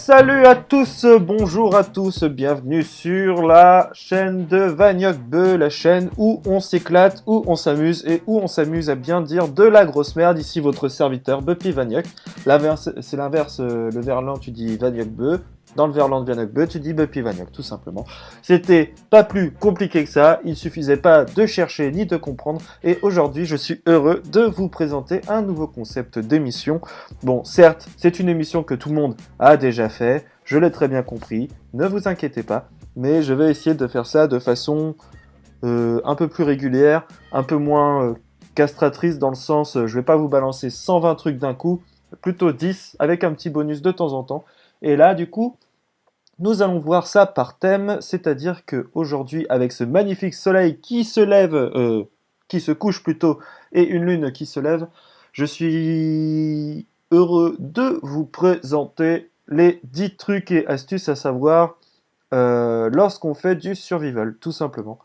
Salut à tous, bonjour à tous, bienvenue sur la chaîne de Vaniocbe, la chaîne où on s'éclate, où on s'amuse et où on s'amuse à bien dire de la grosse merde. Ici votre serviteur Buppy Vanioc. C'est l'inverse, le verlan tu dis Vaniocbe, dans le verlan de Vaniocbe tu dis Buppy Vanioc, tout simplement. C'était pas plus compliqué que ça, il suffisait pas de chercher ni de comprendre et aujourd'hui je suis heureux de vous présenter un nouveau concept d'émission. Bon, certes, c'est une émission que tout le monde a déjà fait, je l'ai très bien compris, ne vous inquiétez pas, mais je vais essayer de faire ça de façon un peu plus régulière, un peu moins castratrice dans le sens, je vais pas vous balancer 120 trucs d'un coup, plutôt 10 avec un petit bonus de temps en temps. Et là, du coup, nous allons voir ça par thème, c'est-à-dire qu'aujourd'hui, avec ce magnifique soleil qui se lève, qui se couche plutôt, et une lune qui se lève, je suis heureux de vous présenter les 10 trucs et astuces à savoir lorsqu'on fait du survival, tout simplement.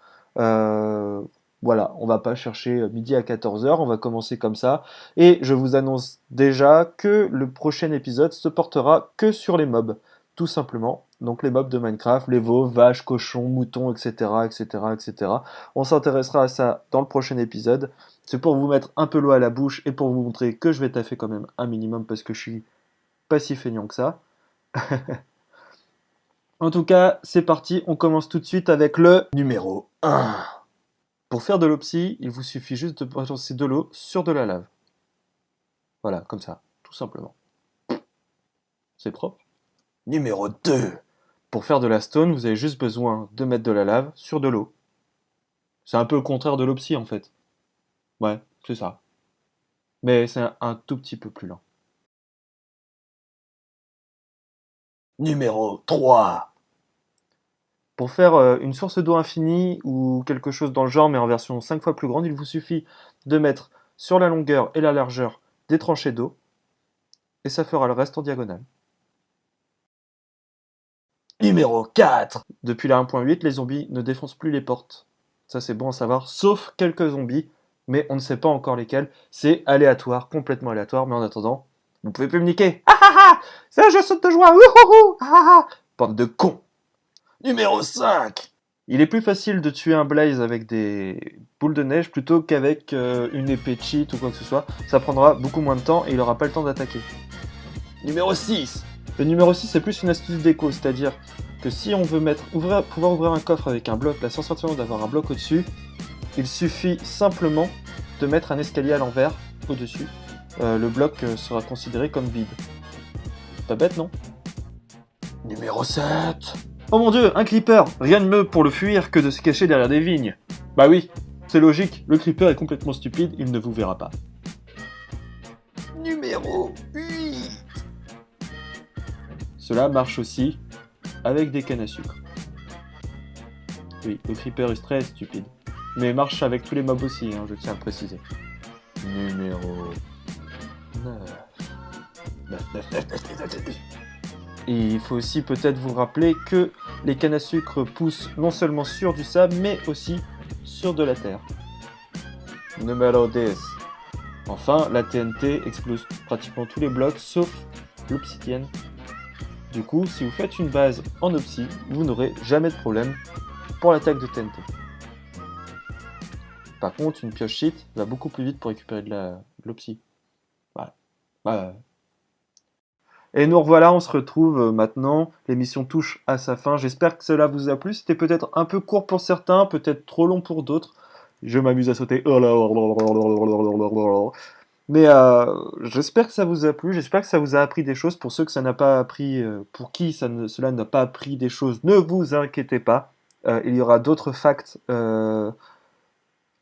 Voilà, on va pas chercher midi à 14h, on va commencer comme ça. Et je vous annonce déjà que le prochain épisode se portera que sur les mobs, tout simplement. Donc les mobs de Minecraft, les veaux, vaches, cochons, moutons, etc., etc., etc. On s'intéressera à ça dans le prochain épisode. C'est pour vous mettre un peu l'eau à la bouche et pour vous montrer que je vais taffer quand même un minimum parce que je suis pas si feignant que ça. En tout cas, c'est parti, on commence tout de suite avec le numéro 1. Pour faire de l'opsie, il vous suffit juste de balancer de l'eau sur de la lave. Voilà, comme ça, tout simplement. C'est propre. Numéro 2. Pour faire de la stone, vous avez juste besoin de mettre de la lave sur de l'eau. C'est un peu le contraire de l'opsie en fait. Ouais, c'est ça. Mais c'est un tout petit peu plus lent. Numéro 3. Pour faire une source d'eau infinie ou quelque chose dans le genre mais en version 5 fois plus grande, il vous suffit de mettre sur la longueur et la largeur des tranchées d'eau et ça fera le reste en diagonale. Numéro 4. Depuis la 1.8, les zombies ne défoncent plus les portes. Ça c'est bon à savoir, sauf quelques zombies, mais on ne sait pas encore lesquels. C'est aléatoire, complètement aléatoire, mais en attendant, vous pouvez plus me niquer. Ah ah ah, c'est un jeu saute de joie, wouhouhou, ah ah ah. Bande de cons. Numéro 5. Il est plus facile de tuer un blaze avec des boules de neige plutôt qu'avec une épée cheat ou quoi que ce soit. Ça prendra beaucoup moins de temps et il n'aura pas le temps d'attaquer. Numéro 6. Le numéro 6 c'est plus une astuce déco, c'est-à-dire que si on veut pouvoir ouvrir un coffre avec un bloc, la sensation d'avoir un bloc au-dessus, il suffit simplement de mettre un escalier à l'envers au-dessus. Le bloc sera considéré comme vide. Pas bête, non? Numéro 7. Oh mon dieu, un creeper! Rien de mieux pour le fuir que de se cacher derrière des vignes. Bah oui, c'est logique, le creeper est complètement stupide, il ne vous verra pas. Numéro 8. Cela marche aussi avec des cannes à sucre. Oui, le creeper est très stupide. Mais marche avec tous les mobs aussi, hein, je tiens à le préciser. Numéro 9. Et il faut aussi peut-être vous rappeler que les cannes à sucre poussent non seulement sur du sable, mais aussi sur de la terre. Numéro 10. Enfin, la TNT explose pratiquement tous les blocs, sauf l'obsidienne. Du coup, si vous faites une base en obsi, vous n'aurez jamais de problème pour l'attaque de TNT. Par contre, une pioche shit va beaucoup plus vite pour récupérer de l'obsi. Voilà. Et nous revoilà, on se retrouve maintenant. L'émission touche à sa fin. J'espère que cela vous a plu. C'était peut-être un peu court pour certains, peut-être trop long pour d'autres. Je m'amuse à sauter. Mais j'espère que ça vous a plu. J'espère que ça vous a appris des choses. Pour ceux que ça n'a pas appris, pour qui cela n'a pas appris des choses, ne vous inquiétez pas. Il y aura d'autres facts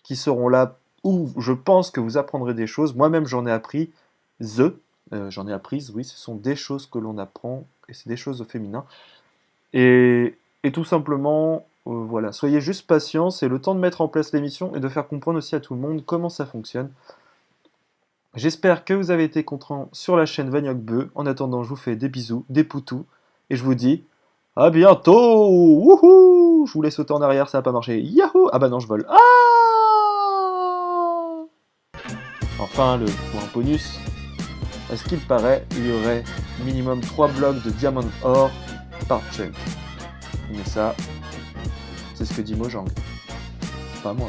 qui seront là où je pense que vous apprendrez des choses. Moi-même, j'en ai appris. J'en ai apprises, oui, ce sont des choses que l'on apprend, et c'est des choses au féminin. Et tout simplement, voilà, soyez juste patients, c'est le temps de mettre en place l'émission et de faire comprendre aussi à tout le monde comment ça fonctionne. J'espère que vous avez été content sur la chaîne Vaniocbe. En attendant, je vous fais des bisous, des poutous, et je vous dis à bientôt. Wouhou! Je voulais sauter en arrière, ça n'a pas marché. Yahoo! Ah bah non, je vole. Ah! Enfin, le point bonus. à ce qu'il paraît, il y aurait minimum 3 blocs de diamant or par chunk. Mais ça, c'est ce que dit Mojang. Pas moi.